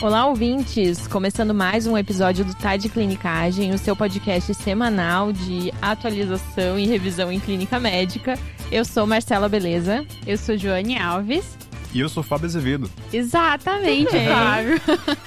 Olá, ouvintes! Começando mais um episódio do Tá de Clinicagem, o seu podcast semanal de atualização e revisão em clínica médica. Eu sou Marcela Beleza. Eu sou Joane Alves. E eu sou Fábio Azevedo. Exatamente, Fábio.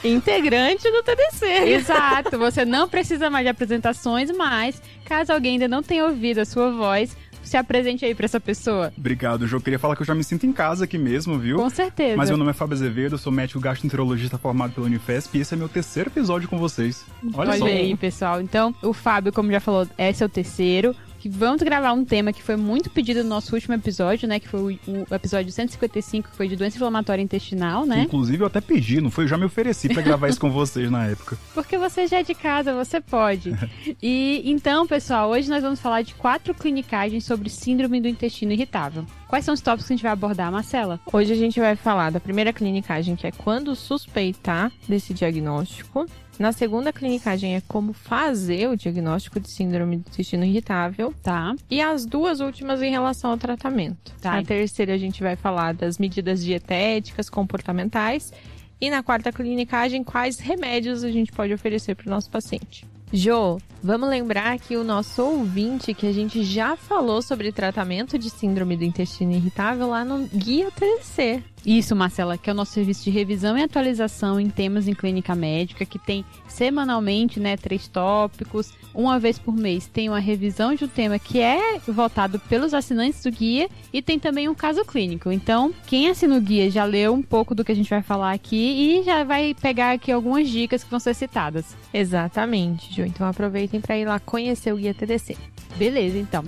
Integrante do TDC. Exato, você não precisa mais de apresentações, mas caso alguém ainda não tenha ouvido a sua voz, se apresente aí pra essa pessoa. Obrigado, Jô. Queria falar que eu já me sinto em casa aqui mesmo, viu? Com certeza. Mas meu nome é Fábio Azevedo, eu sou médico gastroenterologista formado pela Unifesp e esse é meu terceiro episódio com vocês. Olha só. Olha aí, pessoal. Então, o Fábio, como já falou, é seu terceiro. Que vamos gravar um tema que foi muito pedido no nosso último episódio, né? Que foi o episódio 155, que foi de doença inflamatória intestinal, né? Inclusive, eu até pedi, não foi? Eu já me ofereci pra gravar isso com vocês na época. Porque você já é de casa, você pode. E então, pessoal, hoje nós vamos falar de 4 clinicagens sobre síndrome do intestino irritável. Quais são os tópicos que a gente vai abordar, Marcela? Hoje a gente vai falar da primeira clinicagem, que é quando suspeitar desse diagnóstico. Na segunda clinicagem é como fazer o diagnóstico de síndrome do intestino irritável. Tá. E as duas últimas em relação ao tratamento. Tá. Na terceira a gente vai falar das medidas dietéticas, comportamentais. E na quarta clinicagem, quais remédios a gente pode oferecer para o nosso paciente. Jô, vamos lembrar que o nosso ouvinte, que a gente já falou sobre tratamento de síndrome do intestino irritável lá no Guia TDC. Isso, Marcela, que é o nosso serviço de revisão e atualização em temas em clínica médica, que tem semanalmente, né, 3 tópicos. Uma vez por mês tem uma revisão de um tema que é votado pelos assinantes do guia e tem também um caso clínico. Então, quem assina o guia já leu um pouco do que a gente vai falar aqui e já vai pegar aqui algumas dicas que vão ser citadas. Exatamente, Ju. Então aproveitem para ir lá conhecer o Guia TDC. Beleza, então.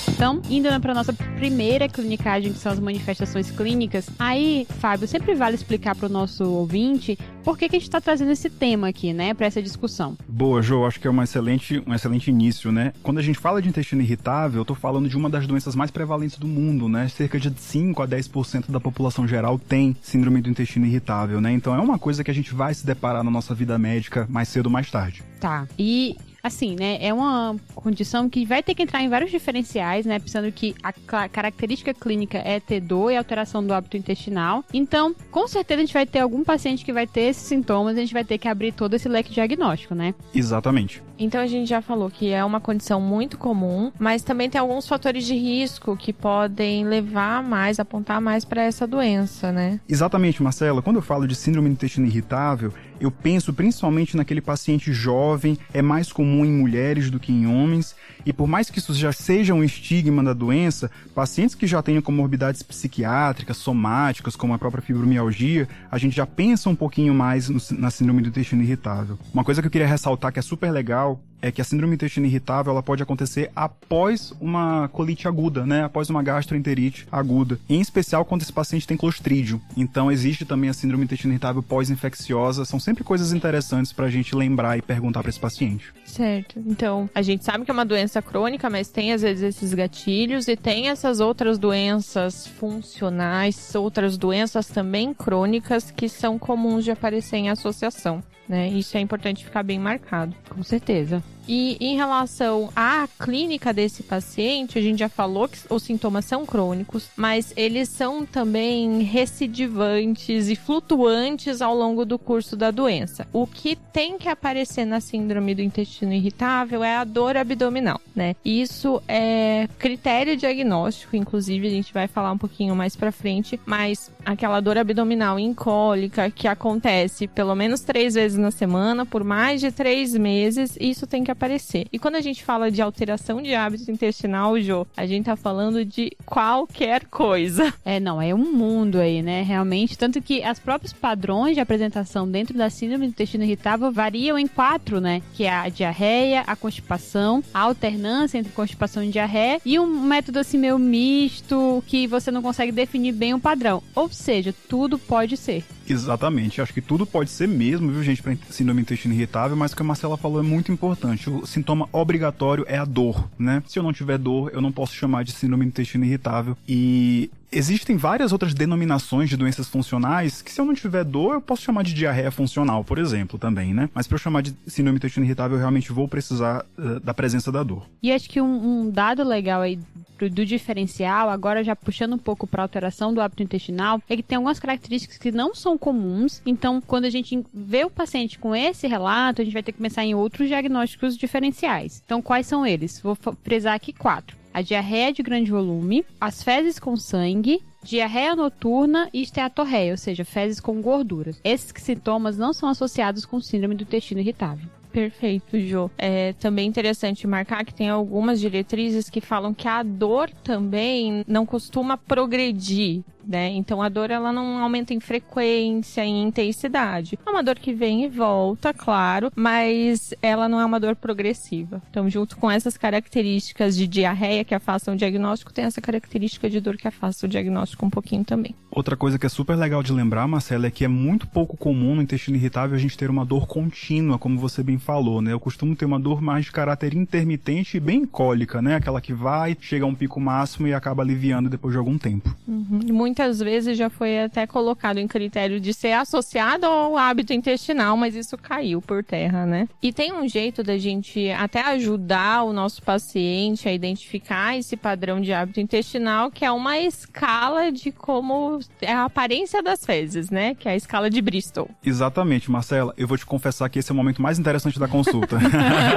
Então, indo para a nossa primeira clinicagem, que são as manifestações clínicas, aí, Fábio, sempre vale explicar para o nosso ouvinte por que a gente está trazendo esse tema aqui, né, para essa discussão. Boa, Jô, acho que é um excelente início, né? Quando a gente fala de intestino irritável, eu tô falando de uma das doenças mais prevalentes do mundo, né? Cerca de 5 a 10% da população geral tem síndrome do intestino irritável, né? Então é uma coisa que a gente vai se deparar na nossa vida médica mais cedo ou mais tarde. Tá, e assim, né, é uma condição que vai ter que entrar em vários diferenciais, né, pensando que a característica clínica é ter dor e alteração do hábito intestinal. Então, com certeza a gente vai ter algum paciente que vai ter esses sintomas e a gente vai ter que abrir todo esse leque diagnóstico, né? Exatamente. Então a gente já falou que é uma condição muito comum, mas também tem alguns fatores de risco que podem levar mais, apontar mais para essa doença, né? Exatamente, Marcela. Quando eu falo de síndrome do intestino irritável, eu penso principalmente naquele paciente jovem, é mais comum em mulheres do que em homens, e por mais que isso já seja um estigma da doença, pacientes que já tenham comorbidades psiquiátricas, somáticas, como a própria fibromialgia, a gente já pensa um pouquinho mais na síndrome do intestino irritável. Uma coisa que eu queria ressaltar que é super legal é que a síndrome do intestino irritável ela pode acontecer após uma colite aguda, né? Após uma gastroenterite aguda. Em especial quando esse paciente tem clostrídio. Então existe também a síndrome do intestino irritável pós-infecciosa. São sempre coisas interessantes pra gente lembrar e perguntar pra esse paciente. Certo. Então, a gente sabe que é uma doença crônica, mas tem às vezes esses gatilhos e tem essas outras doenças funcionais, outras doenças também crônicas que são comuns de aparecer em associação, né? Isso é importante ficar bem marcado. Com certeza. E em relação à clínica desse paciente, a gente já falou que os sintomas são crônicos, mas eles são também recidivantes e flutuantes ao longo do curso da doença. O que tem que aparecer na síndrome do intestino irritável é a dor abdominal, né? Isso é critério diagnóstico, inclusive a gente vai falar um pouquinho mais pra frente, mas aquela dor abdominal incólica que acontece pelo menos 3 vezes na semana, por mais de 3 meses, isso tem que aparecer. E quando a gente fala de alteração de hábito intestinal, Jô, a gente tá falando de qualquer coisa. Não, é um mundo aí, né, realmente. Tanto que os próprios padrões de apresentação dentro da síndrome do intestino irritável variam em 4, né, que é a diarreia, a constipação, a alternância entre constipação e diarreia e um método assim meio misto que você não consegue definir bem o padrão. Ou seja, tudo pode ser. Exatamente, acho que tudo pode ser mesmo, viu, gente, para síndrome do intestino irritável, mas o que a Marcela falou é muito importante. O sintoma obrigatório é a dor, né? Se eu não tiver dor, eu não posso chamar de síndrome do intestino irritável. E Existem várias outras denominações de doenças funcionais que, se eu não tiver dor, eu posso chamar de diarreia funcional, por exemplo, também, né? Mas para eu chamar de síndrome do intestino irritável, eu realmente vou precisar da presença da dor. E acho que um dado legal aí do diferencial, agora já puxando um pouco para a alteração do hábito intestinal, é que tem algumas características que não são comuns. Então, quando a gente vê o paciente com esse relato, a gente vai ter que pensar em outros diagnósticos diferenciais. Então, quais são eles? Vou frisar aqui 4. A diarreia de grande volume, as fezes com sangue, diarreia noturna e esteatorreia, ou seja, fezes com gorduras. Esses sintomas não são associados com síndrome do intestino irritável. Perfeito, Jo. É também interessante marcar que tem algumas diretrizes que falam que a dor também não costuma progredir, né? Então a dor ela não aumenta em frequência, em intensidade. É uma dor que vem e volta, claro, mas ela não é uma dor progressiva. Então, junto com essas características de diarreia que afastam o diagnóstico, tem essa característica de dor que afasta o diagnóstico um pouquinho também. Outra coisa que é super legal de lembrar, Marcela, é que é muito pouco comum no intestino irritável a gente ter uma dor contínua, como você bem falou, né? Eu costumo ter uma dor mais de caráter intermitente e bem cólica, né? Aquela que vai, chega a um pico máximo e acaba aliviando depois de algum tempo. Muitas vezes já foi até colocado em critério de ser associado ao hábito intestinal, mas isso caiu por terra, né? E tem um jeito da gente até ajudar o nosso paciente a identificar esse padrão de hábito intestinal, que é uma escala de como é a aparência das fezes, né? Que é a escala de Bristol. Exatamente, Marcela. Eu vou te confessar que esse é o momento mais interessante da consulta.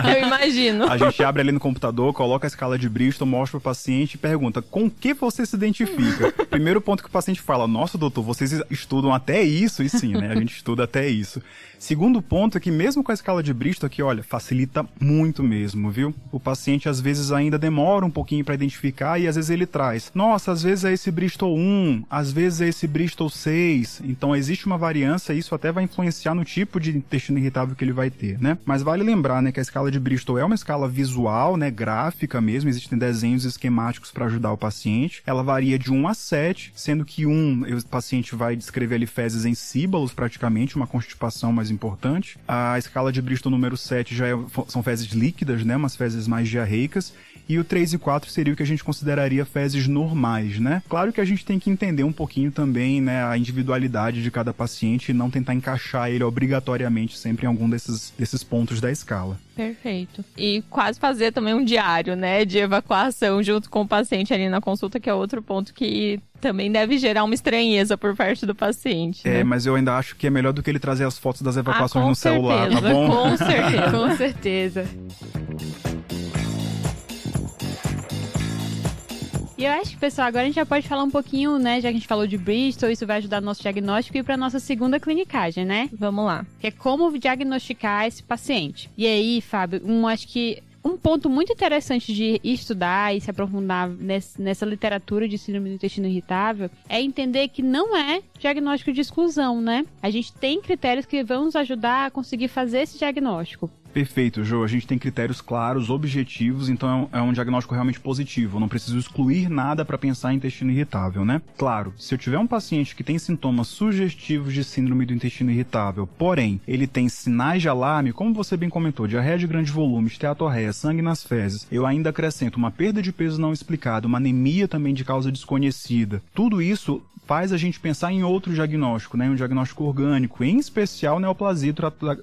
Eu imagino. A gente abre ali no computador, coloca a escala de Bristol, mostra pro paciente e pergunta com que você se identifica. Primeiro ponto que o paciente fala, nossa, doutor, vocês estudam até isso? E sim, né? A gente estuda até isso. Segundo ponto é que mesmo com a escala de Bristol aqui, olha, facilita muito mesmo, viu? O paciente às vezes ainda demora um pouquinho para identificar e às vezes ele traz, nossa, às vezes é esse Bristol 1, às vezes é esse Bristol 6. Então existe uma variância e isso até vai influenciar no tipo de intestino irritável que ele vai ter, né? Mas vale lembrar, né, que a escala de Bristol é uma escala visual, né, gráfica mesmo, existem desenhos esquemáticos para ajudar o paciente. Ela varia de 1 a 7, sendo que 1, o paciente vai descrever ali fezes em síbalos praticamente, uma constipação mais importante. A escala de Bristol número 7 já são fezes líquidas, né, umas fezes mais diarreicas. E o 3 e 4 seria o que a gente consideraria fezes normais, né? Claro que a gente tem que entender um pouquinho também, né, a individualidade de cada paciente e não tentar encaixar ele obrigatoriamente sempre em algum desses pontos da escala. Perfeito. E quase fazer também um diário, né, de evacuação junto com o paciente ali na consulta, que é outro ponto que também deve gerar uma estranheza por parte do paciente, né? Mas eu ainda acho que é melhor do que ele trazer as fotos das evacuações no celular, tá bom? Com certeza, com certeza. E eu acho que, pessoal, agora a gente já pode falar um pouquinho, né, já que a gente falou de Bristol, isso vai ajudar no nosso diagnóstico e para nossa segunda clinicagem, né? Vamos lá. Que é como diagnosticar esse paciente. E aí, Fábio, acho que um ponto muito interessante de estudar e se aprofundar nessa literatura de síndrome do intestino irritável é entender que não é diagnóstico de exclusão, né? A gente tem critérios que vão nos ajudar a conseguir fazer esse diagnóstico. Perfeito, Jo. A gente tem critérios claros, objetivos, então é um diagnóstico realmente positivo. Eu não preciso excluir nada para pensar em intestino irritável, né? Claro, se eu tiver um paciente que tem sintomas sugestivos de síndrome do intestino irritável, porém, ele tem sinais de alarme, como você bem comentou, diarreia de grande volume, esteatorreia, sangue nas fezes, eu ainda acrescento uma perda de peso não explicada, uma anemia também de causa desconhecida. Tudo isso faz a gente pensar em outro diagnóstico, né? Um diagnóstico orgânico, em especial neoplasia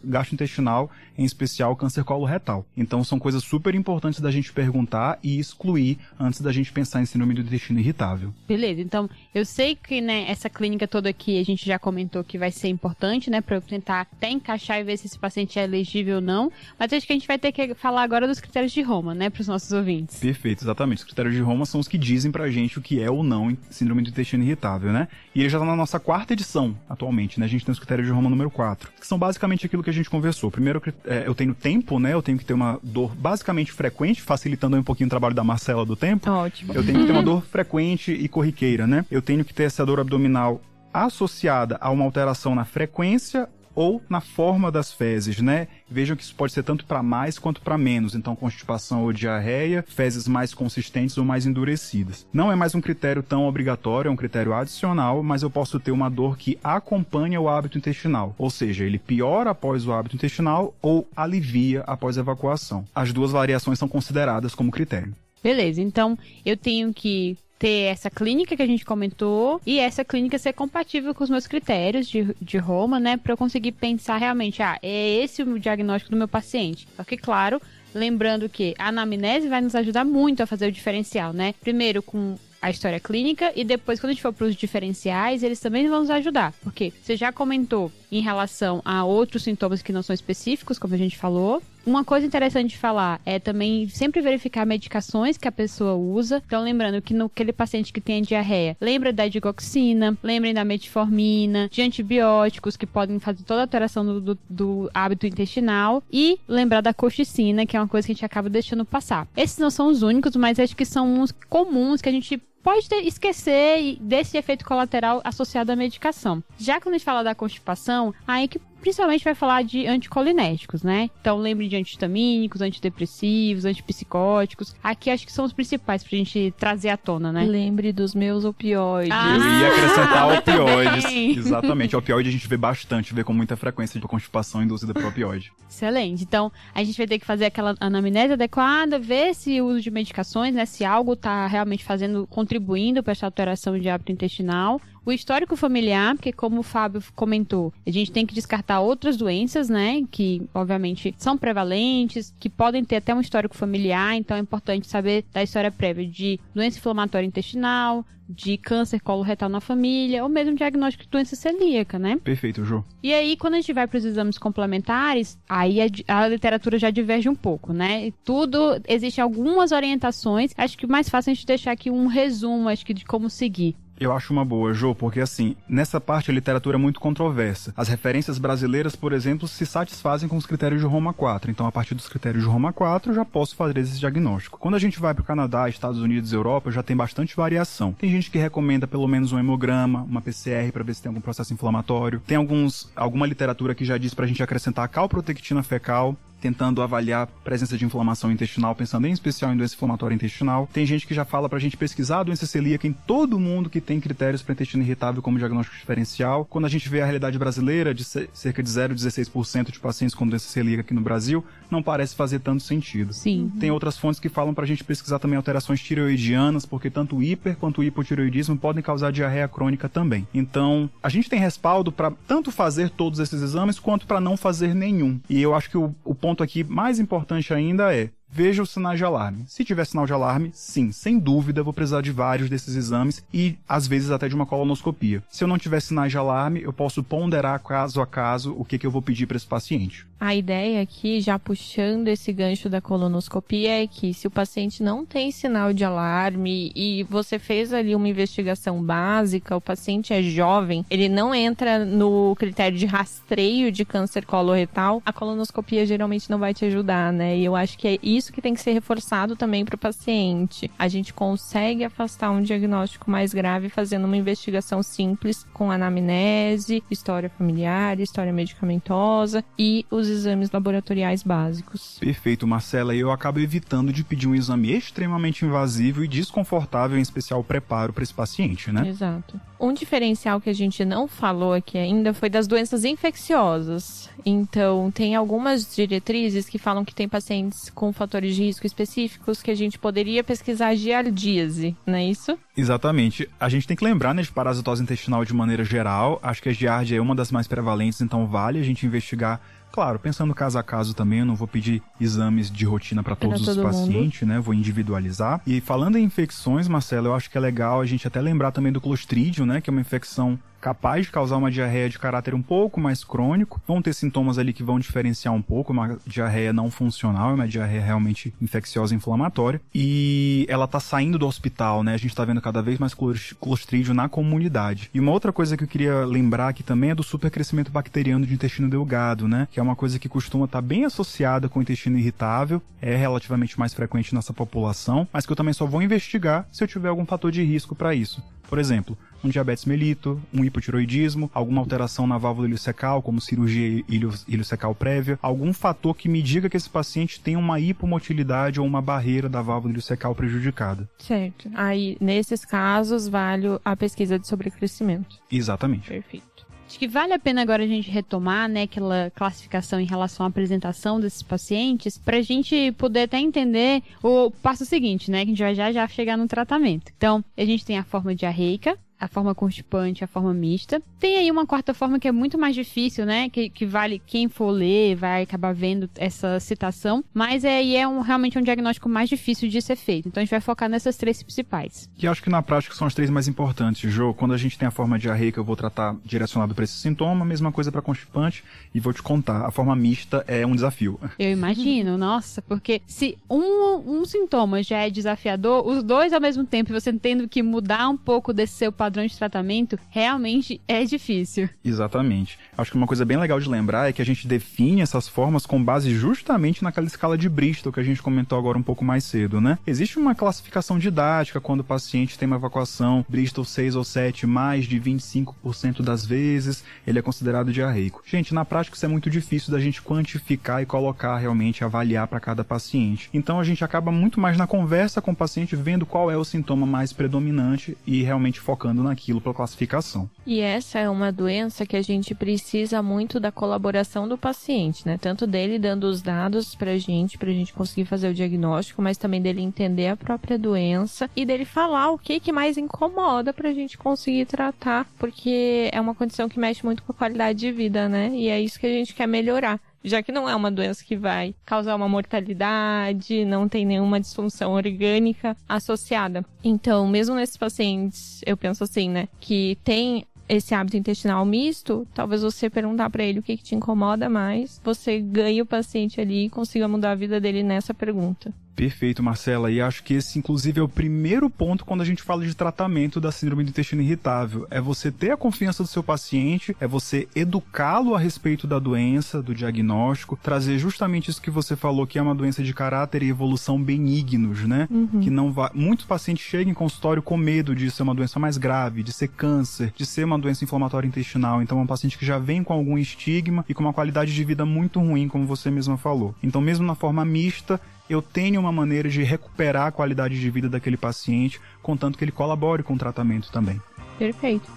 gastrointestinal, em especial câncer coloretal. Então são coisas super importantes da gente perguntar e excluir antes da gente pensar em síndrome do intestino irritável. Beleza, então eu sei que, né, essa clínica toda aqui a gente já comentou que vai ser importante, né, para eu tentar até encaixar e ver se esse paciente é elegível ou não, mas acho que a gente vai ter que falar agora dos critérios de Roma, né, para os nossos ouvintes. Perfeito, exatamente. Os critérios de Roma são os que dizem pra gente o que é ou não síndrome do intestino irritável, né? E ele já tá na nossa 4ª edição atualmente, né? A gente tem os critérios de Roma número 4, que são basicamente aquilo que a gente conversou. Primeiro, eu tenho tempo, né? Eu tenho que ter uma dor basicamente frequente, facilitando um pouquinho o trabalho da Marcela do tempo. Ótimo. Eu tenho que ter uma dor frequente e corriqueira, né? Eu tenho que ter essa dor abdominal associada a uma alteração na frequência ou na forma das fezes, né? Vejam que isso pode ser tanto para mais quanto para menos. Então, constipação ou diarreia, fezes mais consistentes ou mais endurecidas. Não é mais um critério tão obrigatório, é um critério adicional, mas eu posso ter uma dor que acompanha o hábito intestinal. Ou seja, ele piora após o hábito intestinal ou alivia após a evacuação. As duas variações são consideradas como critério. Beleza, então eu tenho que ter essa clínica que a gente comentou e essa clínica ser compatível com os meus critérios de Roma, né? Pra eu conseguir pensar realmente, é esse o diagnóstico do meu paciente. Só que, claro, lembrando que a anamnese vai nos ajudar muito a fazer o diferencial, né? Primeiro com a história clínica e depois, quando a gente for para os diferenciais, eles também vão nos ajudar. Porque você já comentou em relação a outros sintomas que não são específicos, como a gente falou. Uma coisa interessante de falar é também sempre verificar medicações que a pessoa usa. Então, lembrando que naquele paciente que tem a diarreia, lembra da digoxina, lembrem da metformina, de antibióticos que podem fazer toda a alteração do hábito intestinal e lembrar da colchicina, que é uma coisa que a gente acaba deixando passar. Esses não são os únicos, mas acho que são uns comuns que a gente pode esquecer desse efeito colateral associado à medicação. Já quando a gente fala da constipação, aí que principalmente vai falar de anticolinéticos, né? Então lembre de antihistamínicos, antidepressivos, antipsicóticos. Aqui acho que são os principais pra gente trazer à tona, né? Lembre dos meus opioides. Eu ia acrescentar opioides. Exatamente, opioide a gente vê bastante, vê com muita frequência de constipação induzida por opioide. Excelente. Então, a gente vai ter que fazer aquela anamnese adequada, ver se o uso de medicações, né? Se algo tá realmente contribuindo para essa alteração de hábito intestinal. O histórico familiar, porque como o Fábio comentou, a gente tem que descartar outras doenças, né, que obviamente são prevalentes, que podem ter até um histórico familiar, então é importante saber da história prévia de doença inflamatória intestinal, de câncer coloretal na família, ou mesmo diagnóstico de doença celíaca, né? Perfeito, Jô. E aí, quando a gente vai para os exames complementares, aí a literatura já diverge um pouco, né? Tudo, existem algumas orientações, acho que o mais fácil é a gente deixar aqui um resumo, acho que de como seguir. Eu acho uma boa, Jô, porque assim, nessa parte a literatura é muito controversa. As referências brasileiras, por exemplo, se satisfazem com os critérios de Roma 4. Então, a partir dos critérios de Roma 4, eu já posso fazer esse diagnóstico. Quando a gente vai para o Canadá, Estados Unidos e Europa, já tem bastante variação. Tem gente que recomenda pelo menos um hemograma, uma PCR para ver se tem algum processo inflamatório. Tem alguma literatura que já diz pra gente acrescentar a calprotectina fecal, tentando avaliar a presença de inflamação intestinal, pensando em especial em doença inflamatória intestinal. Tem gente que já fala pra gente pesquisar a doença celíaca em todo mundo que tem critérios para intestino irritável como diagnóstico diferencial. Quando a gente vê a realidade brasileira, de cerca de 0,16% de pacientes com doença celíaca aqui no Brasil, não parece fazer tanto sentido. Sim. Tem outras fontes que falam pra gente pesquisar também alterações tireoidianas, porque tanto o hiper quanto o hipotireoidismo podem causar diarreia crônica também. Então, a gente tem respaldo para tanto fazer todos esses exames, quanto para não fazer nenhum. E eu acho que o ponto aqui mais importante ainda é: veja os sinais de alarme. Se tiver sinal de alarme, sim, sem dúvida, vou precisar de vários desses exames e, às vezes, até de uma colonoscopia. Se eu não tiver sinais de alarme, eu posso ponderar caso a caso o que eu vou pedir para esse paciente. A ideia aqui, já puxando esse gancho da colonoscopia, é que se o paciente não tem sinal de alarme e você fez ali uma investigação básica, o paciente é jovem, ele não entra no critério de rastreio de câncer coloretal, a colonoscopia geralmente não vai te ajudar, né? E eu acho que é isso que tem que ser reforçado também para o paciente. A gente consegue afastar um diagnóstico mais grave fazendo uma investigação simples com anamnese, história familiar, história medicamentosa e os exames laboratoriais básicos. Perfeito, Marcela. E eu acabo evitando de pedir um exame extremamente invasivo e desconfortável, em especial o preparo para esse paciente, né? Exato. Um diferencial que a gente não falou aqui ainda foi das doenças infecciosas. Então, tem algumas diretrizes que falam que tem pacientes com fatores de risco específicos que a gente poderia pesquisar giardíase, não é isso? Exatamente. A gente tem que lembrar, né, de parasitose intestinal de maneira geral. Acho que a giardia é uma das mais prevalentes, então vale a gente investigar. Claro, pensando caso a caso também, eu não vou pedir exames de rotina para todos os pacientes, né? Vou individualizar. E falando em infecções, Marcelo, eu acho que é legal a gente até lembrar também do Clostridium, né? Que é uma infecção capaz de causar uma diarreia de caráter um pouco mais crônico. Vão ter sintomas ali que vão diferenciar um pouco, uma diarreia não funcional, é uma diarreia realmente infecciosa e inflamatória. E ela tá saindo do hospital, né? A gente tá vendo cada vez mais Clostridium na comunidade. E uma outra coisa que eu queria lembrar aqui também é do supercrescimento bacteriano de intestino delgado, né? Que é uma coisa que costuma estar bem associada com o intestino irritável, é relativamente mais frequente nessa população, mas que eu também só vou investigar se eu tiver algum fator de risco para isso. Por exemplo, um diabetes melito, um hipotiroidismo, alguma alteração na válvula iliocecal, como cirurgia iliocecal prévia, algum fator que me diga que esse paciente tem uma hipomotilidade ou uma barreira da válvula iliocecal prejudicada. Certo. Aí, nesses casos, vale a pesquisa de sobrecrescimento. Exatamente. Perfeito. Acho que vale a pena agora a gente retomar, né, aquela classificação em relação à apresentação desses pacientes, pra gente poder até entender o passo seguinte, né, que a gente vai já chegar no tratamento. Então, a gente tem a forma diarreica, a forma constipante, a forma mista. Tem aí uma quarta forma que é muito mais difícil, né? Que vale, quem for ler vai acabar vendo essa citação, mas aí realmente um diagnóstico mais difícil de ser feito. Então a gente vai focar nessas 3 principais. E acho que na prática são as 3 mais importantes, Jô. Quando a gente tem a forma diarreica, eu vou tratar direcionado para esse sintoma, mesma coisa para constipante, e vou te contar, a forma mista é um desafio. Eu imagino, nossa, porque se um sintoma já é desafiador, os 2 ao mesmo tempo, você tendo que mudar um pouco desse seu padrão de tratamento, realmente é difícil. Exatamente. Acho que uma coisa bem legal de lembrar é que a gente define essas formas com base justamente naquela escala de Bristol que a gente comentou agora um pouco mais cedo, né? Existe uma classificação didática quando o paciente tem uma evacuação Bristol 6 ou 7 mais de 25% das vezes, ele é considerado diarreico. Gente, na prática isso é muito difícil da gente quantificar e colocar realmente, avaliar para cada paciente. Então a gente acaba muito mais na conversa com o paciente, vendo qual é o sintoma mais predominante e realmente focando naquilo para classificação. E essa é uma doença que a gente precisa muito da colaboração do paciente, né? Tanto dele dando os dados pra gente conseguir fazer o diagnóstico, mas também dele entender a própria doença e dele falar o que mais incomoda pra gente conseguir tratar, porque é uma condição que mexe muito com a qualidade de vida, né? E é isso que a gente quer melhorar. Já que não é uma doença que vai causar uma mortalidade, não tem nenhuma disfunção orgânica associada. Então, mesmo nesses pacientes, eu penso assim, né, que tem esse hábito intestinal misto, talvez você perguntar pra ele o que te incomoda mais, você ganha o paciente ali e consiga mudar a vida dele nessa pergunta. Perfeito, Marcela, e acho que esse inclusive é o primeiro ponto quando a gente fala de tratamento da síndrome do intestino irritável, é você ter a confiança do seu paciente, é você educá-lo a respeito da doença, do diagnóstico, trazer justamente isso que você falou, que é uma doença de caráter e evolução benignos, né? Que não vai... Muitos pacientes chegam em consultório com medo de ser uma doença mais grave, de ser câncer, de ser uma doença inflamatória intestinal, então é um paciente que já vem com algum estigma e com uma qualidade de vida muito ruim, como você mesma falou. Então mesmo na forma mista, eu tenho uma maneira de recuperar a qualidade de vida daquele paciente, contanto que ele colabore com o tratamento também. Perfeito.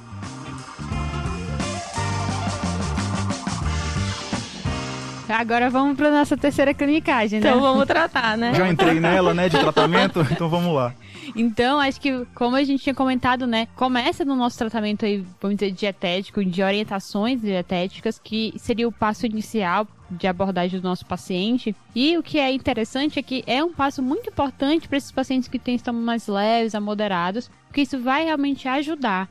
Agora vamos para nossa terceira clinicagem, né? Então vamos tratar, né? Já entrei nela, né, de tratamento, então vamos lá. Então, acho que, como a gente tinha comentado, né, começa no nosso tratamento aí, vamos dizer, dietético, de orientações dietéticas, que seria o passo inicial de abordagem do nosso paciente. E o que é interessante é que é um passo muito importante para esses pacientes que têm sintomas mais leves a moderados, porque isso vai realmente ajudar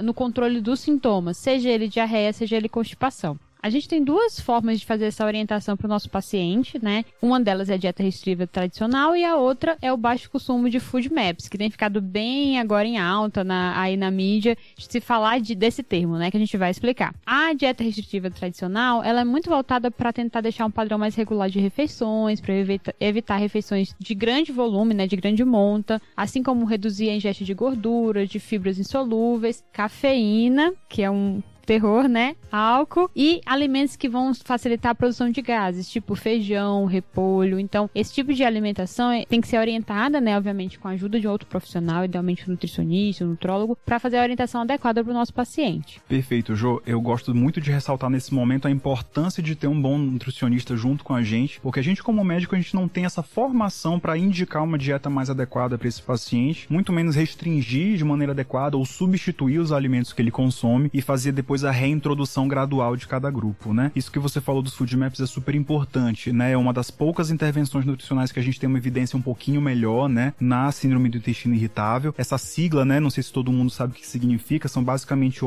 no controle dos sintomas, seja ele diarreia, seja ele constipação. A gente tem 2 formas de fazer essa orientação para o nosso paciente, né? Uma delas é a dieta restritiva tradicional e a outra é o baixo consumo de food maps, que tem ficado bem agora em alta aí na mídia, de se falar desse termo, né? Que a gente vai explicar. A dieta restritiva tradicional, ela é muito voltada para tentar deixar um padrão mais regular de refeições, para evitar refeições de grande volume, né? De grande monta, assim como reduzir a ingesta de gordura, de fibras insolúveis, cafeína, que é um terror, né? Álcool e alimentos que vão facilitar a produção de gases, tipo feijão, repolho. Então, esse tipo de alimentação tem que ser orientada, né? Obviamente, com a ajuda de outro profissional, idealmente um nutricionista, um nutrólogo, para fazer a orientação adequada para o nosso paciente. Perfeito, Jô. Eu gosto muito de ressaltar nesse momento a importância de ter um bom nutricionista junto com a gente, porque a gente, como médico, a gente não tem essa formação para indicar uma dieta mais adequada para esse paciente, muito menos restringir de maneira adequada ou substituir os alimentos que ele consome e fazer depois a reintrodução gradual de cada grupo, né? Isso que você falou dos food maps é super importante, né? É uma das poucas intervenções nutricionais que a gente tem uma evidência um pouquinho melhor, né? Na síndrome do intestino irritável. Essa sigla, né? Não sei se todo mundo sabe o que significa, são basicamente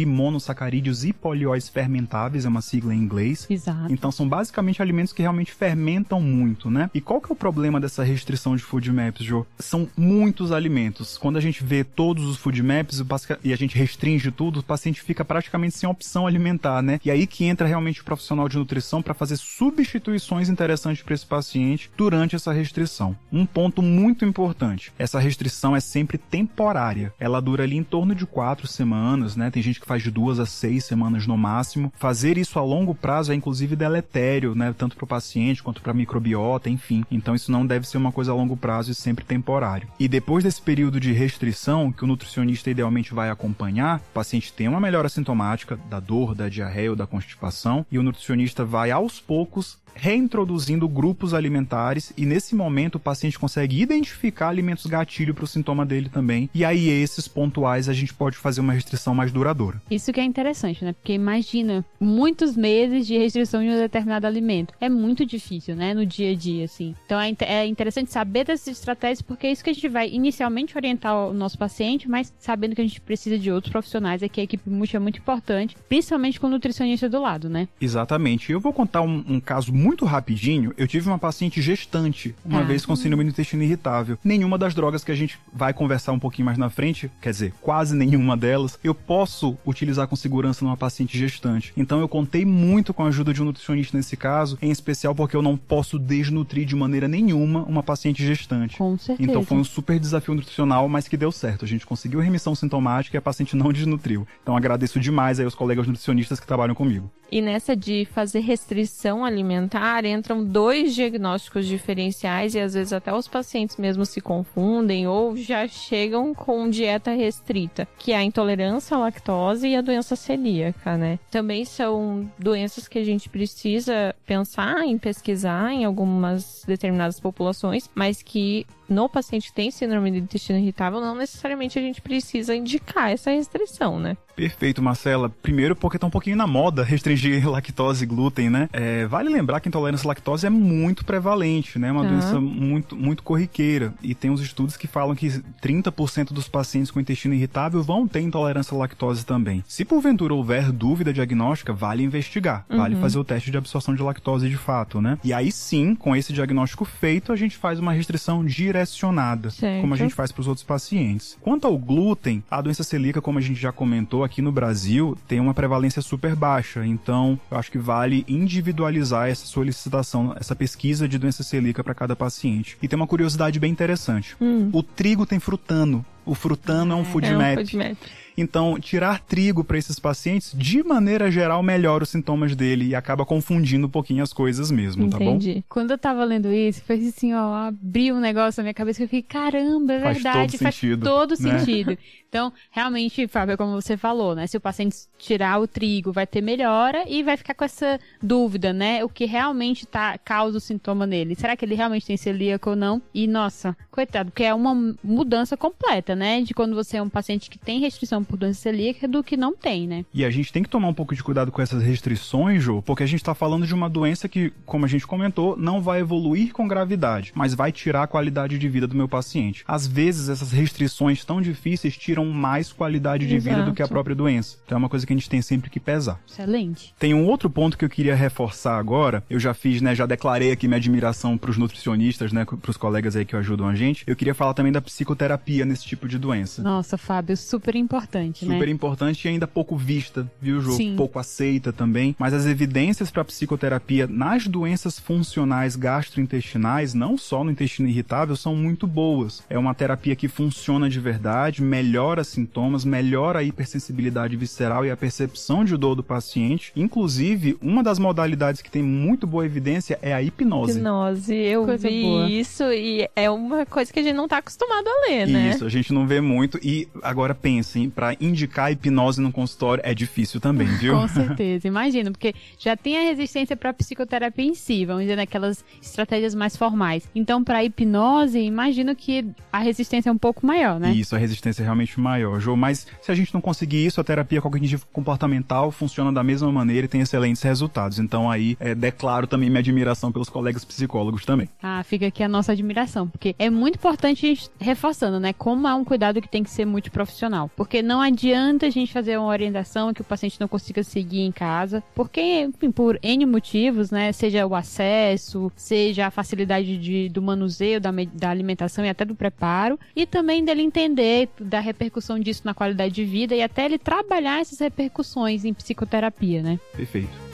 monossacarídeos e polióis fermentáveis, é uma sigla em inglês. Exato. Então são basicamente alimentos que realmente fermentam muito, né? E qual que é o problema dessa restrição de food maps, Jô? São muitos alimentos. Quando a gente vê todos os food maps e a gente restringe tudo, o paciente fica praticamente sem opção alimentar, né? E aí que entra realmente o profissional de nutrição para fazer substituições interessantes para esse paciente durante essa restrição. Um ponto muito importante, essa restrição é sempre temporária. Ela dura ali em torno de 4 semanas, né? Tem gente que faz de 2 a 6 semanas no máximo. Fazer isso a longo prazo é inclusive deletério, né? Tanto para o paciente quanto para a microbiota, enfim. Então isso não deve ser uma coisa a longo prazo e sempre temporário. E depois desse período de restrição, que o nutricionista idealmente vai acompanhar, o paciente tem uma melhora sintomática, sintomática da dor, da diarreia ou da constipação, e o nutricionista vai aos poucos reintroduzindo grupos alimentares, e nesse momento o paciente consegue identificar alimentos gatilho para o sintoma dele também, e aí esses pontuais a gente pode fazer uma restrição mais duradoura. Isso que é interessante, né? Porque imagina muitos meses de restrição de um determinado alimento. É muito difícil, né? No dia a dia, assim. Então é interessante saber dessas estratégias, porque é isso que a gente vai inicialmente orientar o nosso paciente, mas sabendo que a gente precisa de outros profissionais, aqui a equipe multi é muito importante, principalmente com o nutricionista do lado, né? Exatamente. Eu vou contar um caso muito rapidinho. Eu tive uma paciente gestante uma vez com síndrome do intestino irritável. Nenhuma das drogas que a gente vai conversar um pouquinho mais na frente, quer dizer, quase nenhuma delas, eu posso utilizar com segurança numa paciente gestante. Então eu contei muito com a ajuda de um nutricionista nesse caso, em especial porque eu não posso desnutrir de maneira nenhuma uma paciente gestante. Com certeza. Então foi um super desafio nutricional, mas que deu certo. A gente conseguiu remissão sintomática e a paciente não desnutriu. Então agradeço demais aí aos colegas nutricionistas que trabalham comigo. E nessa de fazer restrição alimentar, entram 2 diagnósticos diferenciais e às vezes até os pacientes mesmo se confundem ou já chegam com dieta restrita, que é a intolerância à lactose e a doença celíaca, né? Também são doenças que a gente precisa pensar em pesquisar em algumas determinadas populações, mas que no paciente que tem síndrome do intestino irritável, não necessariamente a gente precisa indicar essa restrição, né? Perfeito, Marcela. Primeiro porque tá um pouquinho na moda restringir lactose e glúten, né? Vale lembrar que a intolerância à lactose é muito prevalente, né? É uma doença muito, muito corriqueira. E tem uns estudos que falam que 30% dos pacientes com intestino irritável vão ter intolerância à lactose também. Se porventura houver dúvida diagnóstica, vale investigar. Vale fazer o teste de absorção de lactose de fato, né? E aí sim, com esse diagnóstico feito, a gente faz uma restrição direcionada, certo, como a gente faz para os outros pacientes. Quanto ao glúten, a doença celíaca, como a gente já comentou, aqui no Brasil tem uma prevalência super baixa, então eu acho que vale individualizar essa solicitação, essa pesquisa de doença celíaca para cada paciente. E tem uma curiosidade bem interessante. O trigo tem frutano. O frutano é um FODMAP. Então, tirar trigo para esses pacientes, de maneira geral, melhora os sintomas dele e acaba confundindo um pouquinho as coisas mesmo, tá bom? Entendi. Quando eu tava lendo isso, foi assim, ó, abriu um negócio na minha cabeça que eu fiquei, caramba, é verdade, faz todo sentido. Então, realmente, Fábio, é como você falou, né? Se o paciente tirar o trigo, vai ter melhora e vai ficar com essa dúvida, né? O que realmente causa o sintoma nele. Será que ele realmente tem celíaco ou não? E, nossa, coitado, porque é uma mudança completa, né? De quando você é um paciente que tem restrição por doença celíaca do que não tem, né? E a gente tem que tomar um pouco de cuidado com essas restrições, Jô, porque a gente tá falando de uma doença que, como a gente comentou, não vai evoluir com gravidade, mas vai tirar a qualidade de vida do meu paciente. Às vezes, essas restrições tão difíceis tiram mais qualidade de vida do que a própria doença. Então é uma coisa que a gente tem sempre que pesar. Excelente. Tem um outro ponto que eu queria reforçar agora. Eu já fiz, né, já declarei aqui minha admiração pros nutricionistas, né, pros colegas aí que ajudam a gente. Eu queria falar também da psicoterapia nesse tipo de doença. Nossa, Fábio, super importante, né? Super importante e ainda pouco vista, viu, Jô? Sim. Pouco aceita também. Mas as evidências para psicoterapia nas doenças funcionais gastrointestinais, não só no intestino irritável, são muito boas. É uma terapia que funciona de verdade, melhora sintomas, melhora a hipersensibilidade visceral e a percepção de dor do paciente. Inclusive, uma das modalidades que tem muito boa evidência é a hipnose. Hipnose, eu Coisa vi boa. isso e é uma coisa que a gente não tá acostumado a ler, né? Isso, a gente não vê muito. E agora pensem, para indicar hipnose no consultório é difícil também, viu? Com certeza, imagino, porque já tem a resistência para psicoterapia em si, vamos dizer, naquelas estratégias mais formais. Então, para hipnose, imagino que a resistência é um pouco maior, né? Isso, a resistência é realmente maior, Jô. Mas se a gente não conseguir isso, a terapia cognitivo-comportamental funciona da mesma maneira e tem excelentes resultados. Então aí, declaro também minha admiração pelos colegas psicólogos também. Ah, fica aqui a nossa admiração, porque é muito importante a gente reforçando, né, como é um cuidado que tem que ser multiprofissional. Porque não adianta a gente fazer uma orientação que o paciente não consiga seguir em casa, porque, enfim, por N motivos, né, seja o acesso, seja a facilidade do manuseio, da alimentação e até do preparo, e também dele entender da repercussão disso na qualidade de vida e até ele trabalhar essas repercussões em psicoterapia, né? Perfeito.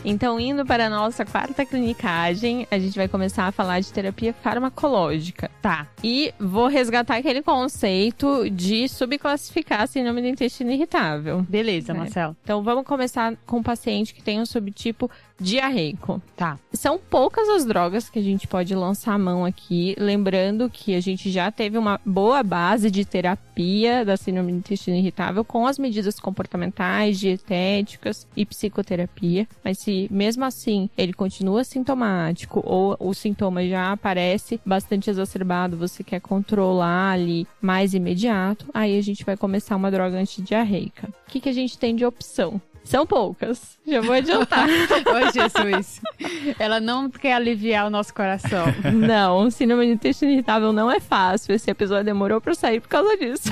Então, indo para a nossa quarta clinicagem, a gente vai começar a falar de terapia farmacológica. Tá. E vou resgatar aquele conceito de subclassificar a síndrome do intestino irritável. Beleza, Marcelo. Então, vamos começar com um paciente que tem um subtipo diarreico. Tá. São poucas as drogas que a gente pode lançar a mão aqui, lembrando que a gente já teve uma boa base de terapia da síndrome do intestino irritável com as medidas comportamentais, dietéticas e psicoterapia, mas se mesmo assim ele continua sintomático ou o sintoma já aparece bastante exacerbado, você quer controlar ali mais imediato, aí a gente vai começar uma droga antidiarreica. O que a gente tem de opção? São poucas, já vou adiantar. Ô, Jesus, ela não quer aliviar o nosso coração. Não, síndrome do intestino irritável não é fácil. Esse episódio demorou pra eu sair por causa disso.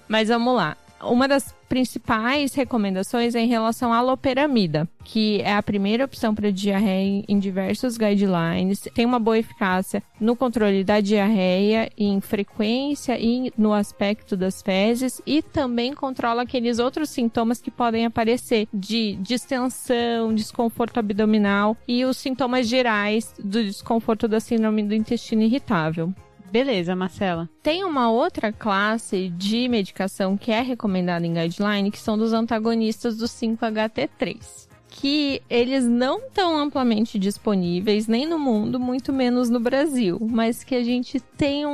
Mas vamos lá. Uma das principais recomendações é em relação à loperamida, que é a primeira opção para diarreia em diversos guidelines. Tem uma boa eficácia no controle da diarreia, em frequência e no aspecto das fezes, e também controla aqueles outros sintomas que podem aparecer de distensão, desconforto abdominal e os sintomas gerais do desconforto da síndrome do intestino irritável. Beleza, Marcela. Tem uma outra classe de medicação que é recomendada em guideline, que são dos antagonistas do 5-HT3. Que eles não estão amplamente disponíveis nem no mundo, muito menos no Brasil. Mas que a gente tem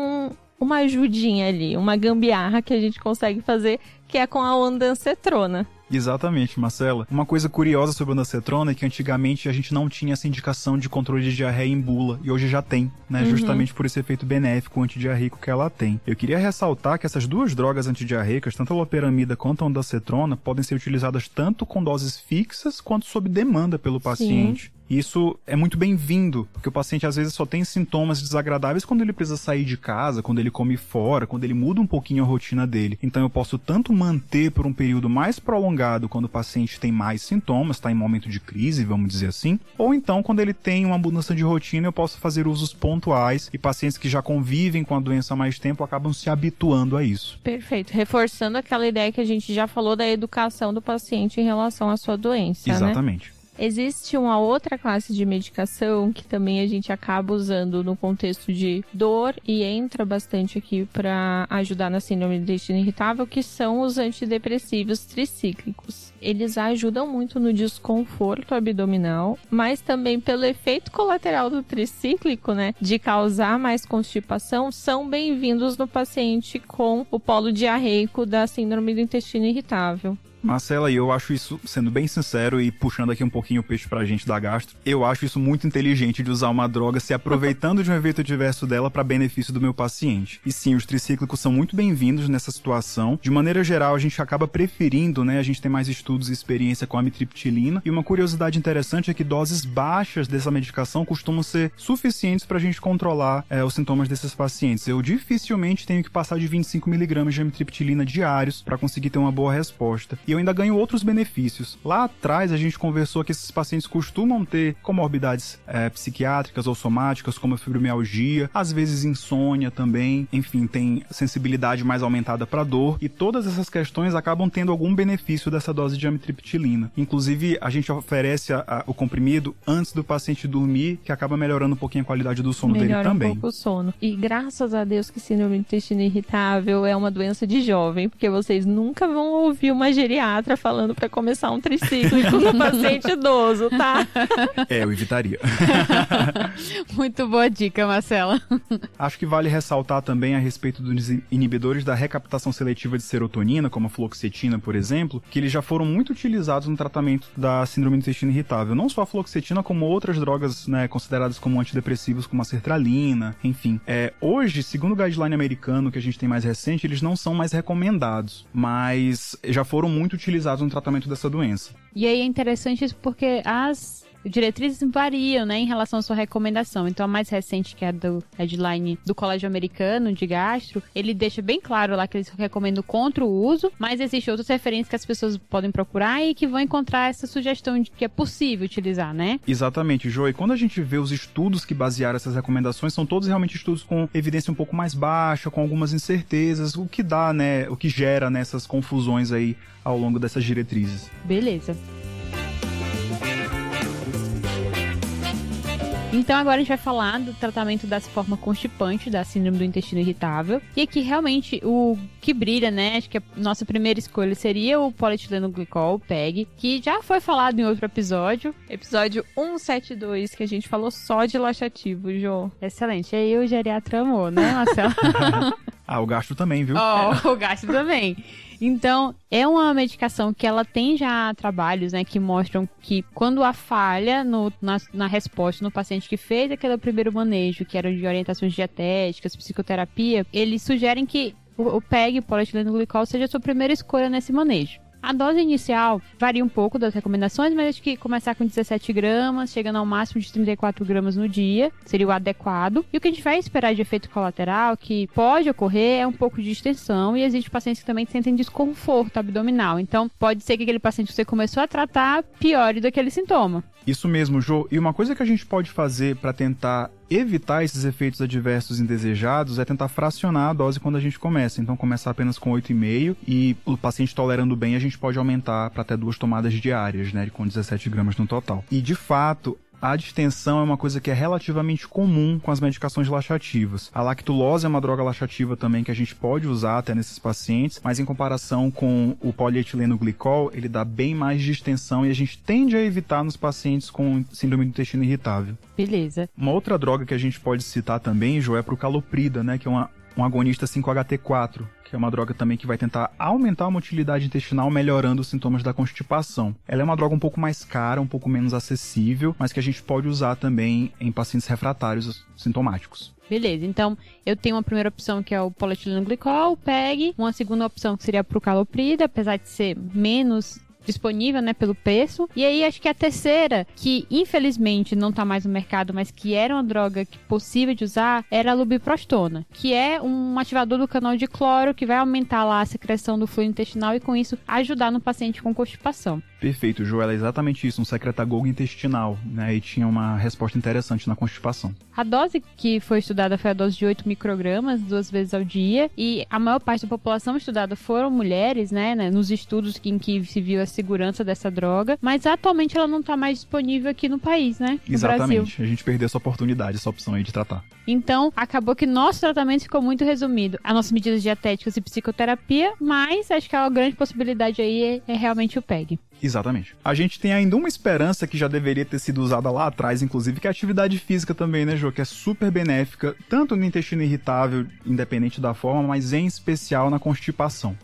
uma ajudinha ali, uma gambiarra que a gente consegue fazer, que é com a ondansetrona. Exatamente, Marcela. Uma coisa curiosa sobre a ondansetrona é que antigamente a gente não tinha essa indicação de controle de diarreia em bula, e hoje já tem, né? Justamente por esse efeito benéfico antidiarreico que ela tem. Eu queria ressaltar que essas duas drogas antidiarreicas, tanto a loperamida quanto a ondansetrona, podem ser utilizadas tanto com doses fixas quanto sob demanda pelo paciente. Isso é muito bem-vindo, porque o paciente às vezes só tem sintomas desagradáveis quando ele precisa sair de casa, quando ele come fora, quando ele muda um pouquinho a rotina dele. Então eu posso tanto manter por um período mais prolongado quando o paciente tem mais sintomas, está em momento de crise, vamos dizer assim, ou então quando ele tem uma mudança de rotina eu posso fazer usos pontuais e pacientes que já convivem com a doença há mais tempo acabam se habituando a isso. Perfeito, reforçando aquela ideia que a gente já falou da educação do paciente em relação à sua doença, Exatamente. Né? Existe uma outra classe de medicação que também a gente acaba usando no contexto de dor e entra bastante aqui para ajudar na síndrome do intestino irritável, que são os antidepressivos tricíclicos. Eles ajudam muito no desconforto abdominal, mas também pelo efeito colateral do tricíclico, né, de causar mais constipação, são bem-vindos no paciente com o polo diarreico da síndrome do intestino irritável. Marcela, e eu acho isso, sendo bem sincero e puxando aqui um pouquinho o peixe pra gente da gastro, eu acho isso muito inteligente de usar uma droga se aproveitando de um evento adverso dela para benefício do meu paciente. E sim, os tricíclicos são muito bem-vindos nessa situação. De maneira geral, a gente acaba preferindo, né? A gente tem mais estudos e experiência com a amitriptilina. E uma curiosidade interessante é que doses baixas dessa medicação costumam ser suficientes pra gente controlar os sintomas desses pacientes. Eu dificilmente tenho que passar de 25 mg de amitriptilina diários para conseguir ter uma boa resposta. E eu ainda ganho outros benefícios. Lá atrás a gente conversou que esses pacientes costumam ter comorbidades psiquiátricas ou somáticas, como a fibromialgia, às vezes insônia também, enfim, tem sensibilidade mais aumentada para dor, e todas essas questões acabam tendo algum benefício dessa dose de amitriptilina. Inclusive, a gente oferece o comprimido antes do paciente dormir, que acaba melhorando um pouquinho a qualidade do sono dele também. Melhora um pouco o sono. E graças a Deus que síndrome do intestino irritável é uma doença de jovem, porque vocês nunca vão ouvir uma geriatra falando para começar um tricíclico no paciente idoso, tá? Eu evitaria. Muito boa dica, Marcela. Acho que vale ressaltar também a respeito dos inibidores da recaptação seletiva de serotonina, como a fluoxetina, por exemplo, que eles já foram muito utilizados no tratamento da síndrome do intestino irritável. Não só a fluoxetina, como outras drogas, né, consideradas como antidepressivos, como a sertralina, enfim. Hoje, segundo o guideline americano, que a gente tem mais recente, eles não são mais recomendados, mas já foram muito utilizados no tratamento dessa doença. E aí é interessante isso porque as diretrizes variam, né, em relação à sua recomendação. Então, a mais recente, que é a do guideline do Colégio Americano de Gastro, ele deixa bem claro lá que eles recomendam contra o uso, mas existem outras referências que as pessoas podem procurar e que vão encontrar essa sugestão de que é possível utilizar, né? Exatamente, Jo. E quando a gente vê os estudos que basearam essas recomendações, são todos realmente estudos com evidência um pouco mais baixa, com algumas incertezas, o que dá, né, o que gera nessas confusões aí ao longo dessas diretrizes. Beleza. Então agora a gente vai falar do tratamento da forma constipante da síndrome do intestino irritável. E aqui realmente o que brilha, né? Acho que a nossa primeira escolha seria o polietileno glicol, o PEG, que já foi falado em outro episódio. Episódio 172, que a gente falou só de laxativo, Jô. Excelente. E aí o geriatra amou, né, Marcelo? O gastro também, viu? O gastro também. Então, é uma medicação que ela tem já trabalhos, né, que mostram que quando há falha na resposta no paciente que fez aquele primeiro manejo, que era de orientações dietéticas, psicoterapia, eles sugerem que o PEG, o polietileno glicol, seja a sua primeira escolha nesse manejo. A dose inicial varia um pouco das recomendações, mas acho que começar com 17 gramas, chegando ao máximo de 34 gramas no dia, seria o adequado. E o que a gente vai esperar de efeito colateral, que pode ocorrer, é um pouco de distensão, e existem pacientes que também sentem desconforto abdominal. Então, pode ser que aquele paciente que você começou a tratar piore daquele sintoma. Isso mesmo, Jô. E uma coisa que a gente pode fazer para tentar evitar esses efeitos adversos indesejados é tentar fracionar a dose quando a gente começa. Então, começar apenas com 8,5 e o paciente tolerando bem, a gente pode aumentar para até 2 tomadas diárias, né, com 17 gramas no total. E, de fato, a distensão é uma coisa que é relativamente comum com as medicações laxativas. A lactulose é uma droga laxativa também que a gente pode usar até nesses pacientes, mas em comparação com o polietileno glicol, ele dá bem mais distensão e a gente tende a evitar nos pacientes com síndrome do intestino irritável. Beleza. Uma outra droga que a gente pode citar também, Jo, é pro caloprida, né, que é um agonista 5-HT4, que é uma droga também que vai tentar aumentar a motilidade intestinal, melhorando os sintomas da constipação. Ela é uma droga um pouco mais cara, um pouco menos acessível, mas que a gente pode usar também em pacientes refratários sintomáticos. Beleza, então eu tenho uma primeira opção que é o polietileno glicol, o PEG, uma segunda opção que seria a prucaloprida, apesar de ser menos disponível, né, pelo preço. E aí acho que a terceira, que infelizmente não tá mais no mercado, mas que era uma droga possível de usar, era a lubiprostona, que é um ativador do canal de cloro que vai aumentar lá a secreção do fluido intestinal e com isso ajudar no paciente com constipação. Perfeito, Joel, é exatamente isso, um secretagogo intestinal, né, e tinha uma resposta interessante na constipação. A dose que foi estudada foi a dose de 8 microgramas, 2 vezes ao dia, e a maior parte da população estudada foram mulheres, né, nos estudos em que se viu a segurança dessa droga, mas atualmente ela não está mais disponível aqui no país, né, no Exatamente, Brasil. A gente perdeu essa oportunidade, essa opção aí de tratar. Então, acabou que nosso tratamento ficou muito resumido a nossas medidas dietéticas e psicoterapia, mas acho que a grande possibilidade aí é realmente o PEG. Exatamente. A gente tem ainda uma esperança que já deveria ter sido usada lá atrás, inclusive, que é a atividade física também, né, Jô? Que é super benéfica, tanto no intestino irritável, independente da forma, mas em especial na constipação.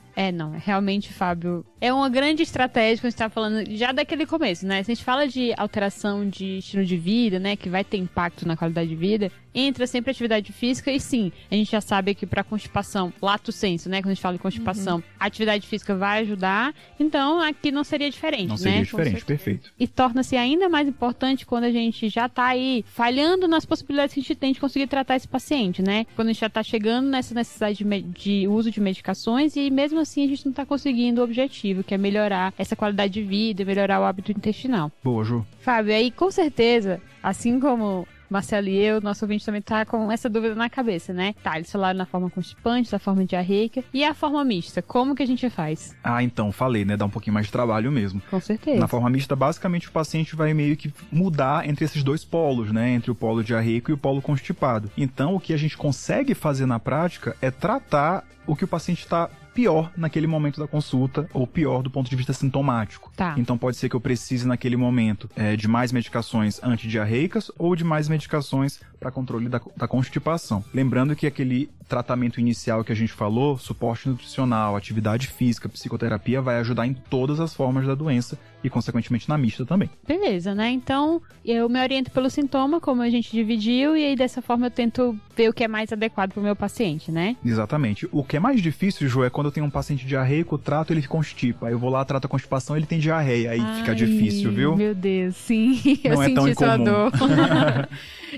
Realmente, Fábio, é uma grande estratégia que a gente tá falando já daquele começo, né? Se a gente fala de alteração de estilo de vida, né, que vai ter impacto na qualidade de vida, entra sempre a atividade física e sim, a gente já sabe que para constipação, lato sensu, né, quando a gente fala de constipação, a atividade física vai ajudar, então aqui não seria diferente, Não seria né? diferente, perfeito. E torna-se ainda mais importante quando a gente já tá aí falhando nas possibilidades que a gente tem de conseguir tratar esse paciente, né? Quando a gente já tá chegando nessa necessidade de uso de medicações e mesmo assim a gente não tá conseguindo o objetivo, que é melhorar essa qualidade de vida e melhorar o hábito intestinal. Boa, Ju. Fábio, aí com certeza, assim como Marcelo e eu, nosso ouvinte também tá com essa dúvida na cabeça, né? Tá, eles falaram na forma constipante, da forma diarreica e a forma mista, como que a gente faz? Então, falei, né? Dá um pouquinho mais de trabalho mesmo. Com certeza. Na forma mista, basicamente, o paciente vai meio que mudar entre esses dois polos, né? Entre o polo diarreico e o polo constipado. Então, o que a gente consegue fazer na prática é tratar o que o paciente está pior naquele momento da consulta, ou pior do ponto de vista sintomático. Tá. Então pode ser que eu precise naquele momento de mais medicações antidiarreicas ou de mais medicações para controle da constipação. Lembrando que aquele tratamento inicial que a gente falou, suporte nutricional, atividade física, psicoterapia, vai ajudar em todas as formas da doença e, consequentemente, na mista também. Beleza, né? Então, eu me oriento pelo sintoma, como a gente dividiu, e aí dessa forma eu tento ver o que é mais adequado para o meu paciente, né? Exatamente. O que é mais difícil, Ju, é quando eu tenho um paciente diarreico, trato, ele constipa. Aí eu vou lá, trato a constipação, ele tem diarreia. Aí fica difícil, viu? Meu Deus, sim. Não é tão senti sua incomum. dor.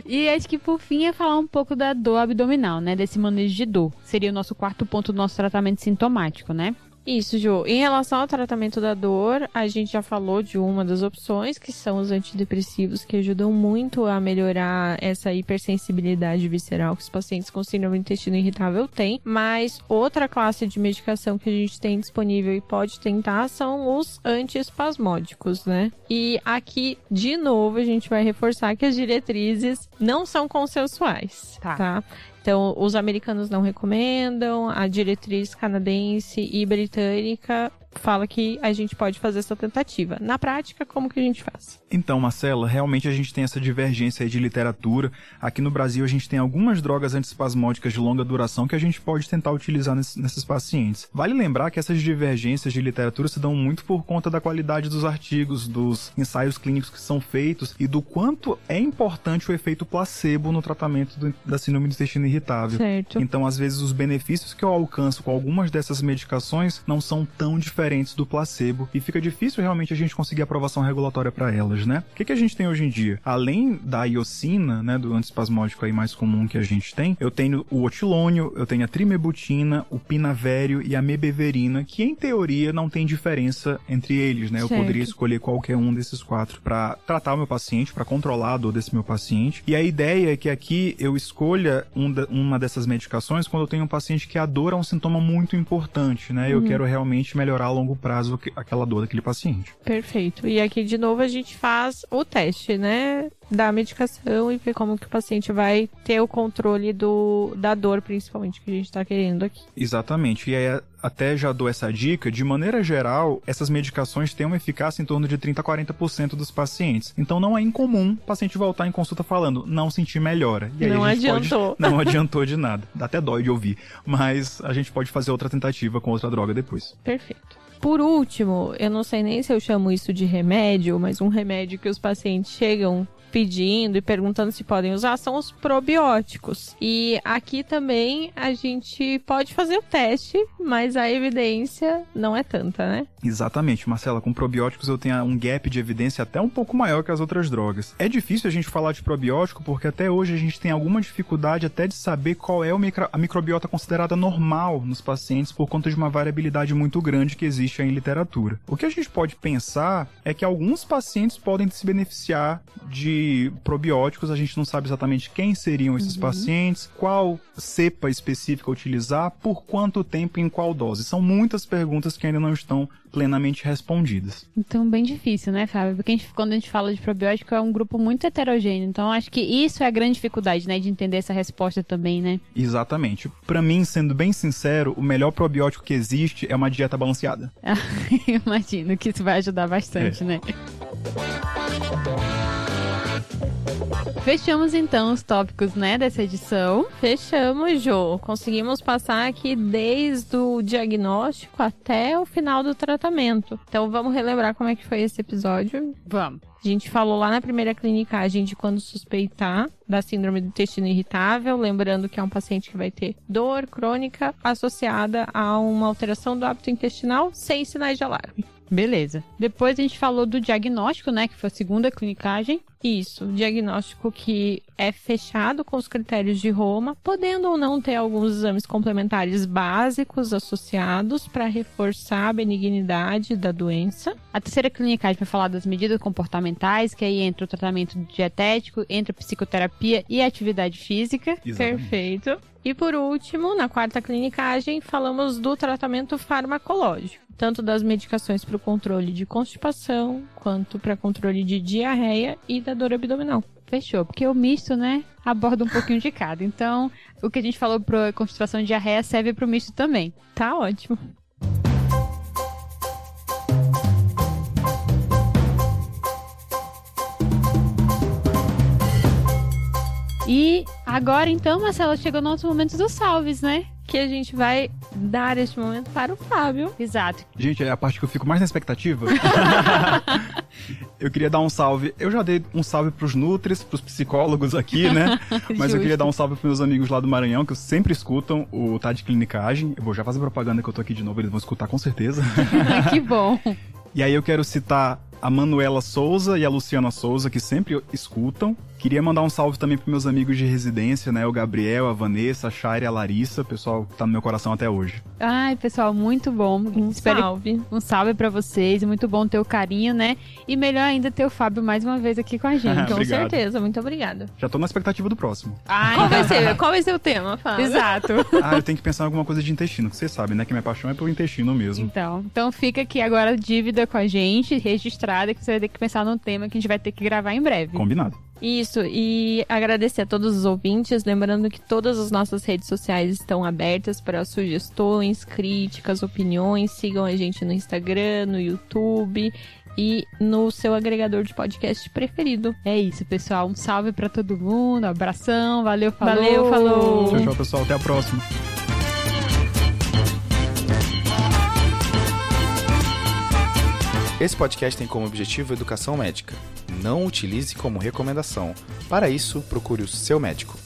E acho que por fim é falar um pouco da dor abdominal, né? Desse manejo de dor. Seria o nosso quarto ponto do nosso tratamento sintomático, né? Isso, Ju. Em relação ao tratamento da dor, a gente já falou de uma das opções, que são os antidepressivos, que ajudam muito a melhorar essa hipersensibilidade visceral que os pacientes com síndrome do intestino irritável têm. Mas outra classe de medicação que a gente tem disponível e pode tentar são os antiespasmódicos, né? E aqui, de novo, a gente vai reforçar que as diretrizes não são consensuais, tá? Então, os americanos não recomendam, a diretriz canadense e britânica fala que a gente pode fazer essa tentativa. Na prática, como que a gente faz? Então, Marcela, realmente a gente tem essa divergência aí de literatura. Aqui no Brasil, a gente tem algumas drogas antiespasmódicas de longa duração que a gente pode tentar utilizar nesses pacientes. Vale lembrar que essas divergências de literatura se dão muito por conta da qualidade dos artigos, dos ensaios clínicos que são feitos e do quanto é importante o efeito placebo no tratamento da síndrome do intestino irritável. Certo. Então, às vezes, os benefícios que eu alcanço com algumas dessas medicações não são tão diferentes do placebo e fica difícil realmente a gente conseguir aprovação regulatória para elas, né? O que a gente tem hoje em dia? Além da iosina, né, do antiespasmódico aí mais comum que a gente tem, eu tenho o otilônio, eu tenho a trimebutina, o pinavério e a mebeverina, que em teoria não tem diferença entre eles, né? Certo. Eu poderia escolher qualquer um desses 4 para tratar o meu paciente, para controlar a dor desse meu paciente. E a ideia é que aqui eu escolha uma dessas medicações quando eu tenho um paciente que a dor é um sintoma muito importante, né? Eu quero realmente melhorar a longo prazo aquela dor daquele paciente. Perfeito. E aqui, de novo, a gente faz o teste, né, da medicação e ver como que o paciente vai ter o controle da dor, principalmente, que a gente está querendo aqui. Exatamente. E aí, até já dou essa dica, de maneira geral, essas medicações têm uma eficácia em torno de 30% a 40% dos pacientes. Então não é incomum o paciente voltar em consulta falando, não senti melhora. E aí não a gente adiantou. Não adiantou de nada. Dá até dói de ouvir. Mas a gente pode fazer outra tentativa com outra droga depois. Perfeito. Por último, eu não sei nem se eu chamo isso de remédio, mas um remédio que os pacientes chegam pedindo e perguntando se podem usar são os probióticos. E aqui também a gente pode fazer o teste, mas a evidência não é tanta, né? Exatamente, Marcela. Com probióticos eu tenho um gap de evidência até um pouco maior que as outras drogas. É difícil a gente falar de probiótico porque até hoje a gente tem alguma dificuldade até de saber qual é a microbiota considerada normal nos pacientes por conta de uma variabilidade muito grande que existe aí em literatura. O que a gente pode pensar é que alguns pacientes podem se beneficiar de probióticos, a gente não sabe exatamente quem seriam esses pacientes, qual cepa específica utilizar, por quanto tempo e em qual dose. São muitas perguntas que ainda não estão plenamente respondidas. Então, bem difícil, né, Fábio? Porque quando a gente fala de probiótico, é um grupo muito heterogêneo. Então, acho que isso é a grande dificuldade, né, de entender essa resposta também, né? Exatamente. Pra mim, sendo bem sincero, o melhor probiótico que existe é uma dieta balanceada. Imagino que isso vai ajudar bastante, né? Fechamos então os tópicos, né, dessa edição. Fechamos, Jô. Conseguimos passar aqui desde o diagnóstico até o final do tratamento. Então vamos relembrar como é que foi esse episódio. Vamos. A gente falou lá na primeira clinicagem de quando suspeitar da síndrome do intestino irritável, lembrando que é um paciente que vai ter dor crônica associada a uma alteração do hábito intestinal sem sinais de alarme. Beleza. Depois a gente falou do diagnóstico, né, que foi a segunda clinicagem. Isso, diagnóstico que é fechado com os critérios de Roma, podendo ou não ter alguns exames complementares básicos associados para reforçar a benignidade da doença. A terceira clinicagem vai falar das medidas comportamentais, que aí entra o tratamento dietético, entra a psicoterapia e a atividade física. Exatamente. Perfeito. E por último, na quarta clinicagem, falamos do tratamento farmacológico, tanto das medicações para o controle de constipação, quanto para controle de diarreia e da dor abdominal. Fechou, porque o misto, né, aborda um pouquinho de cada. Então, o que a gente falou para constipação e diarreia serve para o misto também. Tá ótimo. E agora, então, Marcela, chegou no nosso momento dos salves, né? Que a gente vai dar este momento para o Fábio. Exato. Gente, é a parte que eu fico mais na expectativa. Eu queria dar um salve. Eu já dei um salve pros Nutris, pros psicólogos aqui, né? Mas eu queria dar um salve pros meus amigos lá do Maranhão, que sempre escutam o Tá de Clinicagem. Eu vou já fazer propaganda que eu tô aqui de novo, eles vão escutar com certeza. Que bom. E aí eu quero citar a Manuela Souza e a Luciana Souza, que sempre escutam, Queria mandar um salve também para meus amigos de residência, né? O Gabriel, a Vanessa, a Shire e a Larissa. O pessoal tá no meu coração até hoje. Ai, pessoal, muito bom. Salve. Um salve pra vocês. Muito bom ter o carinho, né? E melhor ainda ter o Fábio mais uma vez aqui com a gente. Com Obrigado. certeza, muito obrigada. Já tô na expectativa do próximo. Qual vai ser o tema, Fábio? Exato. Eu tenho que pensar em alguma coisa de intestino, que você sabe, né? Que minha paixão é pelo intestino mesmo. Então fica aqui agora dívida com a gente, registrada, que você vai ter que pensar num tema que a gente vai ter que gravar em breve. Combinado. Isso, e agradecer a todos os ouvintes, lembrando que todas as nossas redes sociais estão abertas para sugestões, críticas, opiniões. Sigam a gente no Instagram, no YouTube e no seu agregador de podcast preferido. É isso, pessoal. Um salve pra todo mundo, um abração, valeu, falou! Valeu, falou! Tchau, tchau, pessoal. Até a próxima. Esse podcast tem como objetivo educação médica. Não utilize como recomendação. Para isso, procure o seu médico.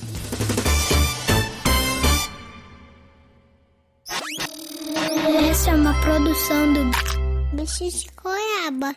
Essa é uma produção do Bicho de Goiaba.